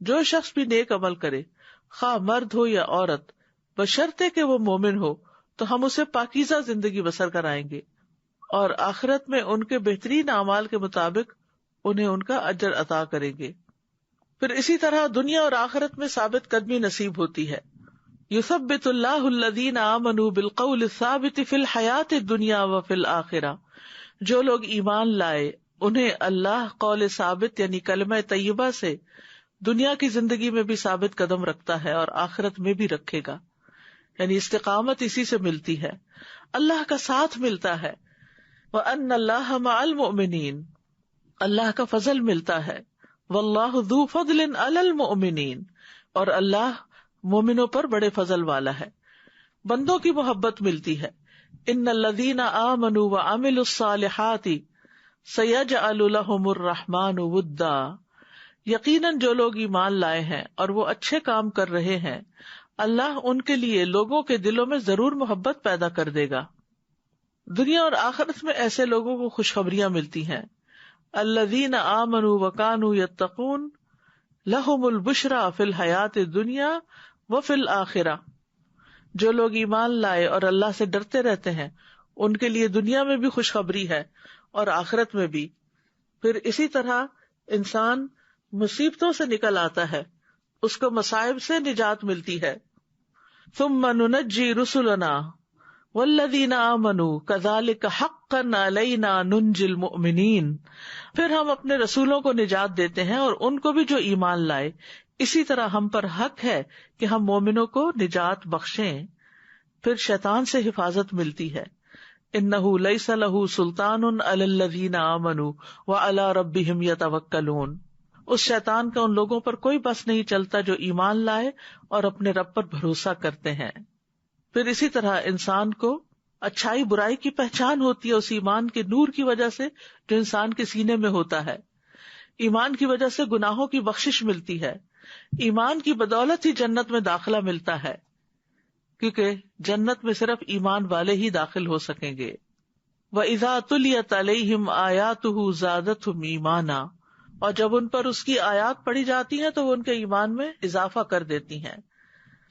جو شخص بھی نیک عمل کرے، خواہ مرد ہو یا عورت، بشرطے کہ وہ مومن ہو، تو ہم اسے پاکیزہ زندگی بسر کرائیں گے، اور آخرت میں ان کے بہترین اعمال کے مطابق انہیں ان کا اجر عطا کریں گے۔ پھر اسی طرح دنیا اور آخرت میں ثابت قدمی نصیب ہوتی ہے۔ یثبت اللہ الذین آمنوا بالقول الثابت فی الحیات الدنیا وفی الآخرہ، جو لوگ ایمان لائے انہیں اللہ قول ثابت یعنی کلمہ طیبہ سے دنیا کی زندگی میں بھی ثابت قدم رکھتا ہے اور آخرت میں بھی رکھے گا، یعنی استقامت اسی سے ملتی ہے، اللہ کا ساتھ ملتا ہے۔ وَأَنَّ اللَّهَ مَعَ الْمُؤْمِنِينَ، اللہ کا فضل ملتا ہے، واللہ ذو فضل علی المؤمنین، اور اللہ مومنوں پر بڑے فضل والا ہے، بندوں کی محبت ملتی ہے۔ ان الذین آمنوا وعملوا الصالحات سیجعل لهم الرحمن ودا، یقیناً جو لوگ ایمان لائے ہیں اور وہ اچھے کام کر رہے ہیں، اللہ ان کے لیے لوگوں کے دلوں میں ضرور محبت پیدا کر دے گا۔ دنیا اور آخرت میں ایسے لوگوں کو خوشخبریاں ملتی ہیں، الذین آمنوا وکانوا یتقون لہم البشری فی الحیات الدنیا وفی الآخرہ، جو لوگ ایمان لائے اور اللہ سے ڈرتے رہتے ہیں ان کے لیے دنیا میں بھی خوشخبری ہے اور آخرت میں بھی۔ پھر اسی طرح انسان مصیبتوں سے نکل آتا ہے، اس کو مصائب سے نجات ملتی ہے۔ ثم ننجی رسلنا والذین آمنوا کذالک حقا علینا ننجی المؤمنین، پھر ہم اپنے رسولوں کو نجات دیتے ہیں اور ان کو بھی جو ایمان لائے، اسی طرح ہم پر حق ہے کہ ہم مومنوں کو نجات بخشیں۔ پھر شیطان سے حفاظت ملتی ہے، انہ لیس لہ سلطان علی الذین آمنوا وعلی ربہم یتوکلون، اس شیطان کا ان لوگوں پر کوئی بس نہیں چلتا جو ایمان لائے اور اپنے رب پر بھروسہ کرتے ہیں۔ پھر اسی طرح انسان کو اچھائی برائی کی پہچان ہوتی ہے اس ایمان کے نور کی وجہ سے جو انسان کے سینے میں ہوتا ہے۔ ایمان کی وجہ سے گناہوں کی بخشش ملتی ہے، ایمان کی بدولت ہی جنت میں داخلہ ملتا ہے، کیونکہ جنت میں صرف ایمان والے ہی داخل ہو سکیں گے۔ وَإِذَا تُلِيَتْ عَلَيْهِمْ آيَاتُهُ زَادَتْهُمْ ایمانا، اور جب ان پر اس کی آیات پڑھی جاتی ہیں تو وہ ان کے ایمان میں اضافہ کر دیتی ہیں۔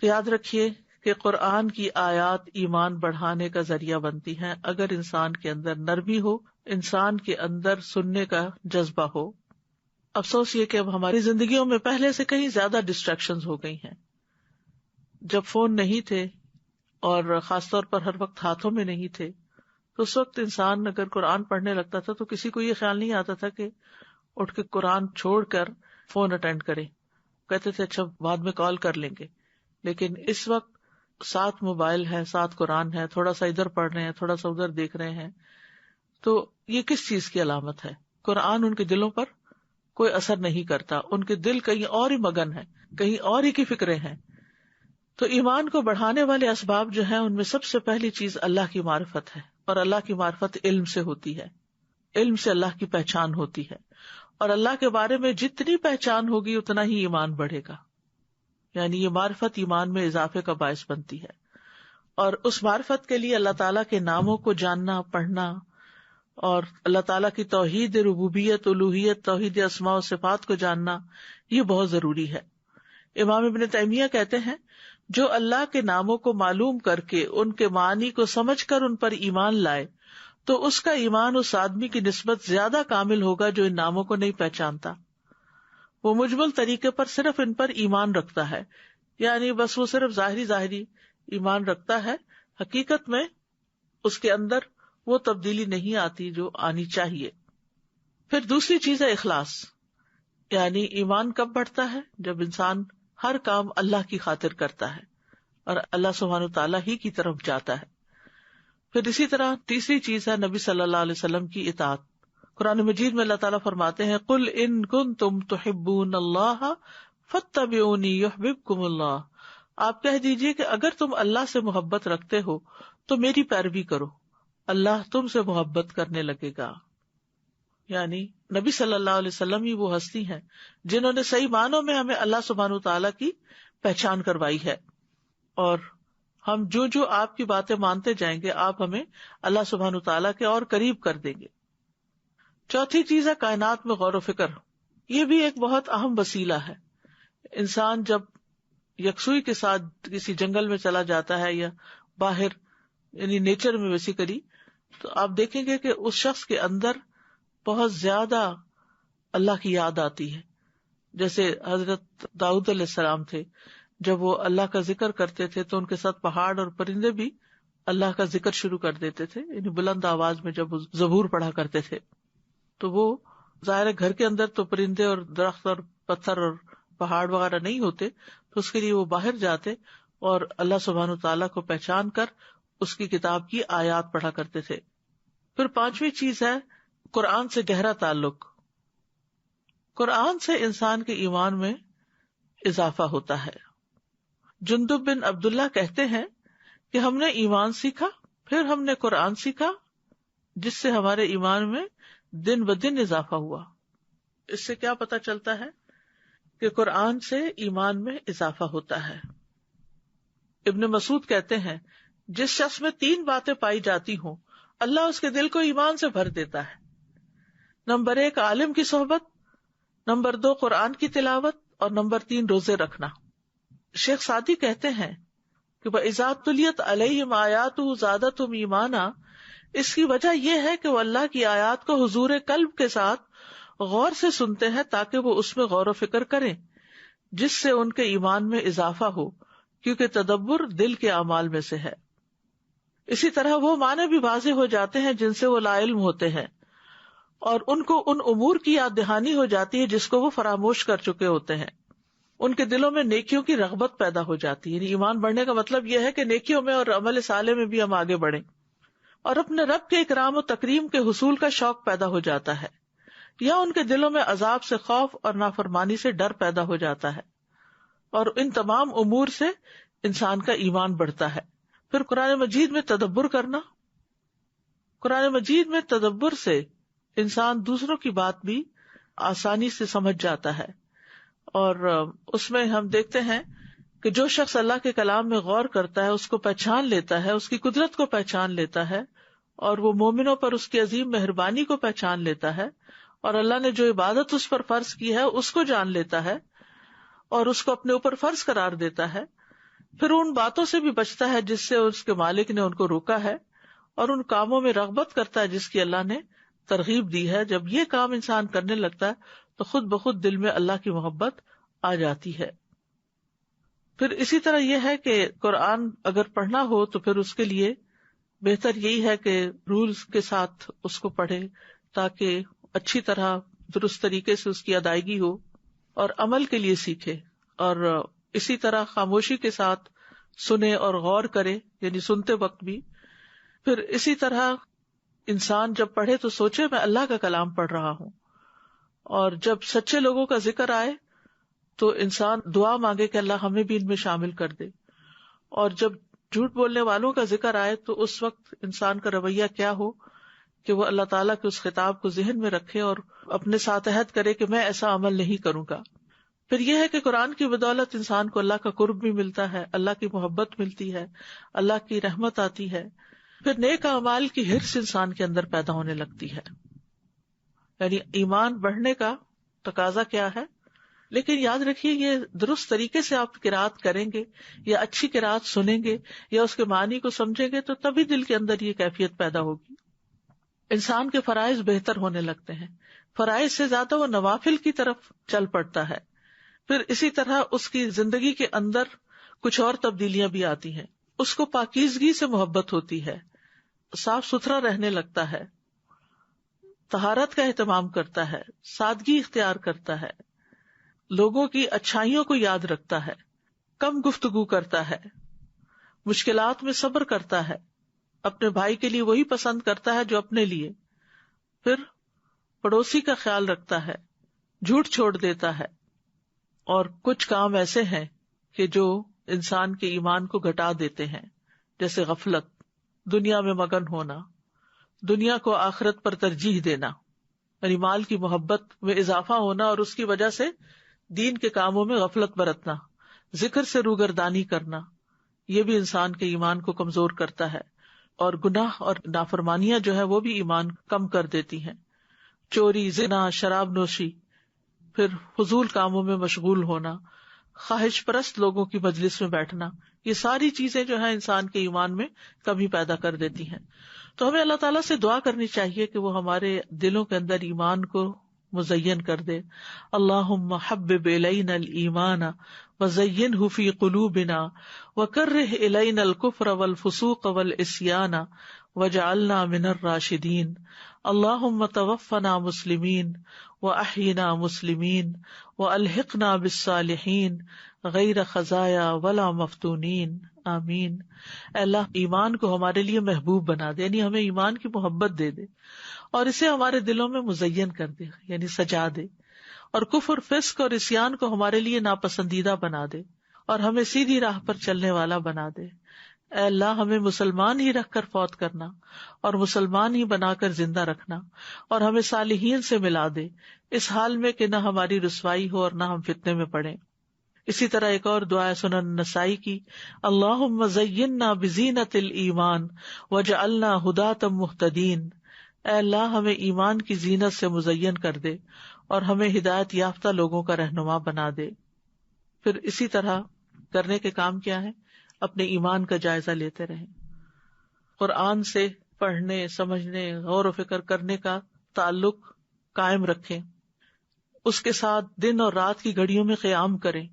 تو یاد رکھیے کہ قرآن کی آیات ایمان بڑھانے کا ذریعہ بنتی ہیں اگر انسان کے اندر نرمی ہو، انسان کے اندر سننے کا جذبہ ہو۔ افسوس یہ کہ اب ہماری زندگیوں میں پہلے سے کہیں زیادہ ڈسٹریکشنز ہو گئی ہیں۔ جب فون نہیں تھے اور خاص طور پر ہر وقت ہاتھوں میں نہیں تھے تو اس وقت انسان اگر قرآن پڑھنے لگتا تھا تو کسی کو یہ خیال نہیں آتا تھا کہ اٹھ کے قرآن چھوڑ کر فون اٹینڈ کرے، کہتے تھے اچھا بعد میں کال کر لیں گے۔ لیکن اس وقت ساتھ موبائل ہے، ساتھ قرآن ہے، تھوڑا سا ادھر پڑھ رہے ہیں، تھوڑا سا ادھر دیکھ رہے ہیں، تو یہ کس چیز کی علامت ہے؟ قرآن ان کے دلوں پر کوئی اثر نہیں کرتا، ان کے دل کہیں اور ہی مگن ہے، کہیں اور ہی کی فکریں ہیں۔ تو ایمان کو بڑھانے والے اسباب جو ہیں ان میں سب سے پہلی چیز اللہ کی معرفت ہے، اور اللہ کی معرفت علم سے ہوتی ہے، علم سے اللہ کی پہچان ہوتی ہے، اور اللہ کے بارے میں جتنی پہچان ہوگی اتنا ہی ایمان بڑھے گا، یعنی یہ معرفت ایمان میں اضافے کا باعث بنتی ہے۔ اور اس معرفت کے لیے اللہ تعالیٰ کے ناموں کو جاننا، پڑھنا، اور اللہ تعالیٰ کی توحید ربوبیت، الوہیت، توحید اسماء و صفات کو جاننا، یہ بہت ضروری ہے۔ امام ابن تیمیہ کہتے ہیں جو اللہ کے ناموں کو معلوم کر کے ان کے معنی کو سمجھ کر ان پر ایمان لائے تو اس کا ایمان اس آدمی کی نسبت زیادہ کامل ہوگا جو ان ناموں کو نہیں پہچانتا۔ وہ مجمل طریقے پر صرف ان پر ایمان رکھتا ہے، یعنی بس وہ صرف ظاہری ایمان رکھتا ہے، حقیقت میں اس کے اندر وہ تبدیلی نہیں آتی جو آنی چاہیے۔ پھر دوسری چیز ہے اخلاص، یعنی ایمان کب بڑھتا ہے؟ جب انسان ہر کام اللہ کی خاطر کرتا ہے اور اللہ سبحانہ تعالیٰ ہی کی طرف جاتا ہے۔ پھر اسی طرح تیسری چیز ہے نبی صلی اللہ علیہ وسلم کی اطاعت۔ قرآن مجید میں اللہ تعالیٰ فرماتے ہیں قُلْ إِن كُنتُمْ تُحِبُّونَ اللَّهَ فَاتَّبِعُونِي يُحْبِبْكُمُ اللَّهُ، آپ کہہ دیجئے کہ اگر تم اللہ سے محبت رکھتے ہو تو میری پیروی کرو، اللہ تم سے محبت کرنے لگے گا۔ یعنی نبی صلی اللہ علیہ وسلم ہی وہ ہستی ہیں جنہوں نے صحیح معنوں میں ہمیں اللہ سبحانہ تعالیٰ کی پہچان کروائی ہے، اور ہم جو جو آپ کی باتیں مانتے جائیں گے آپ ہمیں اللہ سبحانہ تعالیٰ کے اور قریب کر دیں گے۔ چوتھی چیز ہے کائنات میں غور و فکر، یہ بھی ایک بہت اہم وسیلہ ہے۔ انسان جب یکسوئی کے ساتھ کسی جنگل میں چلا جاتا ہے یا باہر یعنی نیچر میں بیسیکلی، تو آپ دیکھیں گے کہ اس شخص کے اندر بہت زیادہ اللہ کی یاد آتی ہے. جیسے حضرت داؤد علیہ السلام تھے، جب وہ اللہ کا ذکر کرتے تھے تو ان کے ساتھ پہاڑ اور پرندے بھی اللہ کا ذکر شروع کر دیتے تھے، یعنی بلند آواز میں جب وہ زبور پڑھا کرتے تھے. تو وہ ظاہر گھر کے اندر تو پرندے اور درخت اور پتھر اور پہاڑ وغیرہ نہیں ہوتے، تو اس کے لیے وہ باہر جاتے اور اللہ سبحانہ تعالیٰ کو پہچان کر اس کی کتاب کی آیات پڑھا کرتے تھے. پھر پانچویں چیز ہے قرآن سے گہرا تعلق. قرآن سے انسان کے ایمان میں اضافہ ہوتا ہے. جندب بن عبداللہ کہتے ہیں کہ ہم نے ایمان سیکھا، پھر ہم نے قرآن سیکھا، جس سے ہمارے ایمان میں دن بدن اضافہ ہوا. اس سے کیا پتہ چلتا ہے کہ قرآن سے ایمان میں اضافہ ہوتا ہے. ابن مسعود کہتے ہیں جس شخص میں 3 باتیں پائی جاتی ہوں اللہ اس کے دل کو ایمان سے بھر دیتا ہے. نمبر 1 عالم کی صحبت، نمبر 2 قرآن کی تلاوت، اور نمبر 3 روزے رکھنا. شیخ سعدی کہتے ہیں کہ وَإِذَا تُلِيَتْ عَلَيْهِمْ آيَاتُهُ زَادَتْهُمْ ایمانا، اس کی وجہ یہ ہے کہ وہ اللہ کی آیات کو حضور قلب کے ساتھ غور سے سنتے ہیں تاکہ وہ اس میں غور و فکر کریں، جس سے ان کے ایمان میں اضافہ ہو، کیونکہ تدبر دل کے اعمال میں سے ہے. اسی طرح وہ معنی بھی واضح ہو جاتے ہیں جن سے وہ لا علم ہوتے ہیں، اور ان کو ان امور کی یاد دہانی ہو جاتی ہے جس کو وہ فراموش کر چکے ہوتے ہیں. ان کے دلوں میں نیکیوں کی رغبت پیدا ہو جاتی ہے. یعنی ایمان بڑھنے کا مطلب یہ ہے کہ نیکیوں میں اور عمل صالح میں بھی ہم آگے بڑھیں، اور اپنے رب کے اکرام و تکریم کے حصول کا شوق پیدا ہو جاتا ہے، یا ان کے دلوں میں عذاب سے خوف اور نافرمانی سے ڈر پیدا ہو جاتا ہے، اور ان تمام امور سے انسان کا ایمان بڑھتا ہے. پھر قرآن مجید میں تدبر کرنا. قرآن مجید میں تدبر سے انسان دوسروں کی بات بھی آسانی سے سمجھ جاتا ہے، اور اس میں ہم دیکھتے ہیں کہ جو شخص اللہ کے کلام میں غور کرتا ہے اس کو پہچان لیتا ہے، اس کی قدرت کو پہچان لیتا ہے، اور وہ مومنوں پر اس کی عظیم مہربانی کو پہچان لیتا ہے، اور اللہ نے جو عبادت اس پر فرض کی ہے اس کو جان لیتا ہے اور اس کو اپنے اوپر فرض قرار دیتا ہے. پھر ان باتوں سے بھی بچتا ہے جس سے اس کے مالک نے ان کو روکا ہے، اور ان کاموں میں رغبت کرتا ہے جس کی اللہ نے ترغیب دی ہے. جب یہ کام انسان کرنے لگتا ہے تو خود بخود دل میں اللہ کی محبت آ جاتی ہے. پھر اسی طرح یہ ہے کہ قرآن اگر پڑھنا ہو تو پھر اس کے لیے بہتر یہی ہے کہ رولز کے ساتھ اس کو پڑھے، تاکہ اچھی طرح درست طریقے سے اس کی ادائیگی ہو، اور عمل کے لیے سیکھے. اور اسی طرح خاموشی کے ساتھ سنے اور غور کرے، یعنی سنتے وقت بھی. پھر اسی طرح انسان جب پڑھے تو سوچے میں اللہ کا کلام پڑھ رہا ہوں، اور جب سچے لوگوں کا ذکر آئے تو انسان دعا مانگے کہ اللہ ہمیں بھی ان میں شامل کر دے. اور جب جھوٹ بولنے والوں کا ذکر آئے تو اس وقت انسان کا رویہ کیا ہو کہ وہ اللہ تعالیٰ کے اس خطاب کو ذہن میں رکھے اور اپنے ساتھ عہد کرے کہ میں ایسا عمل نہیں کروں گا. پھر یہ ہے کہ قرآن کی بدولت انسان کو اللہ کا قرب بھی ملتا ہے، اللہ کی محبت ملتی ہے، اللہ کی رحمت آتی ہے. پھر نیک اعمال کی حرص انسان کے اندر پیدا ہونے لگتی ہے. یعنی ایمان بڑھنے کا تقاضا کیا ہے؟ لیکن یاد رکھیے یہ درست طریقے سے آپ قرات کریں گے یا اچھی قرات سنیں گے یا اس کے معنی کو سمجھیں گے تو تبھی دل کے اندر یہ کیفیت پیدا ہوگی. انسان کے فرائض بہتر ہونے لگتے ہیں، فرائض سے زیادہ وہ نوافل کی طرف چل پڑتا ہے. پھر اسی طرح اس کی زندگی کے اندر کچھ اور تبدیلیاں بھی آتی ہیں. اس کو پاکیزگی سے محبت ہوتی ہے، صاف ستھرا رہنے لگتا ہے، طہارت کا اہتمام کرتا ہے، سادگی اختیار کرتا ہے، لوگوں کی اچھائیوں کو یاد رکھتا ہے، کم گفتگو کرتا ہے، مشکلات میں صبر کرتا ہے، اپنے بھائی کے لیے وہی پسند کرتا ہے جو اپنے لیے، پھر پڑوسی کا خیال رکھتا ہے، جھوٹ چھوڑ دیتا ہے. اور کچھ کام ایسے ہیں کہ جو انسان کے ایمان کو گھٹا دیتے ہیں، جیسے غفلت، دنیا میں مگن ہونا، دنیا کو آخرت پر ترجیح دینا، یعنی مال کی محبت میں اضافہ ہونا اور اس کی وجہ سے دین کے کاموں میں غفلت برتنا، ذکر سے روگردانی کرنا، یہ بھی انسان کے ایمان کو کمزور کرتا ہے. اور گناہ اور نافرمانیاں جو ہے وہ بھی ایمان کم کر دیتی ہیں. چوری، زنا، شراب نوشی، پھر فضول کاموں میں مشغول ہونا، خواہش پرست لوگوں کی مجلس میں بیٹھنا، یہ ساری چیزیں جو ہیں انسان کے ایمان میں کمی پیدا کر دیتی ہیں. تو ہمیں اللہ تعالیٰ سے دعا کرنی چاہیے کہ وہ ہمارے دلوں کے اندر ایمان کو مزین کر دے. اللہم حبب الینا الایمان وزینہ فی قلوبنا وکرہ الینا الکفر والفسوق والعصیان وجعلنا من الراشدین. اللہم توفنا مسلمین واحینا مسلمین والحقنا بالصالحین غیر خزایا ولا مفتونین. آمین. اے اللہ ایمان کو ہمارے لیے محبوب بنا دے، یعنی ہمیں ایمان کی محبت دے دے اور اسے ہمارے دلوں میں مزین کر دے، یعنی سجا دے، اور کفر، فسق اور عصیان کو ہمارے لیے ناپسندیدہ بنا دے اور ہمیں سیدھی راہ پر چلنے والا بنا دے. اے اللہ ہمیں مسلمان ہی رکھ کر فوت کرنا اور مسلمان ہی بنا کر زندہ رکھنا اور ہمیں صالحین سے ملا دے، اس حال میں کہ نہ ہماری رسوائی ہو اور نہ ہم فتنے میں پڑیں. اسی طرح ایک اور دعا ہے سنن نسائی کی، اللہم زیننا بزینت الایمان وجعلنا ھداۃ مہتدین. اے اللہ ہمیں ایمان کی زینت سے مزین کر دے اور ہمیں ہدایت یافتہ لوگوں کا رہنما بنا دے. پھر اسی طرح کرنے کے کام کیا ہے؟ اپنے ایمان کا جائزہ لیتے رہیں، قرآن سے پڑھنے، سمجھنے، غور و فکر کرنے کا تعلق قائم رکھیں، اس کے ساتھ دن اور رات کی گھڑیوں میں قیام کریں،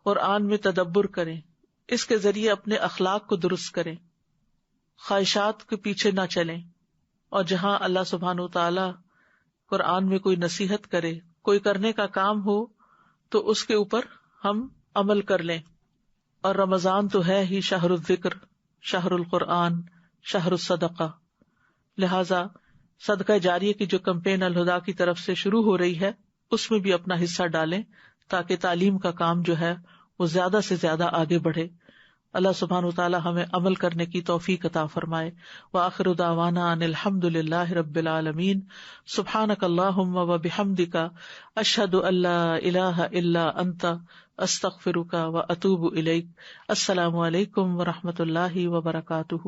قرآن میں تدبر کریں، اس کے ذریعے اپنے اخلاق کو درست کریں، خواہشات کے پیچھے نہ چلیں، اور جہاں اللہ سبحانہ وتعالی قرآن میں کوئی نصیحت کرے، کوئی کرنے کا کام ہو تو اس کے اوپر ہم عمل کر لیں. اور رمضان تو ہے ہی شہر الذکر، شہر القرآن، شہر الصدقہ، لہذا صدقہ جاریہ کی جو کمپین الہدا کی طرف سے شروع ہو رہی ہے اس میں بھی اپنا حصہ ڈالیں تاکہ تعلیم کا کام جو ہے وہ زیادہ سے زیادہ آگے بڑھے. اللہ سبحانہ وتعالی ہمیں عمل کرنے کی توفیق عطا فرمائے. وآخر دعوانا ان الحمد للہ رب العالمین. سبحانک اللہم وبحمدک اشہد ان لا الہ الا انت استغفرک واتوب الیک. السلام علیکم ورحمۃ اللہ وبرکاتہ.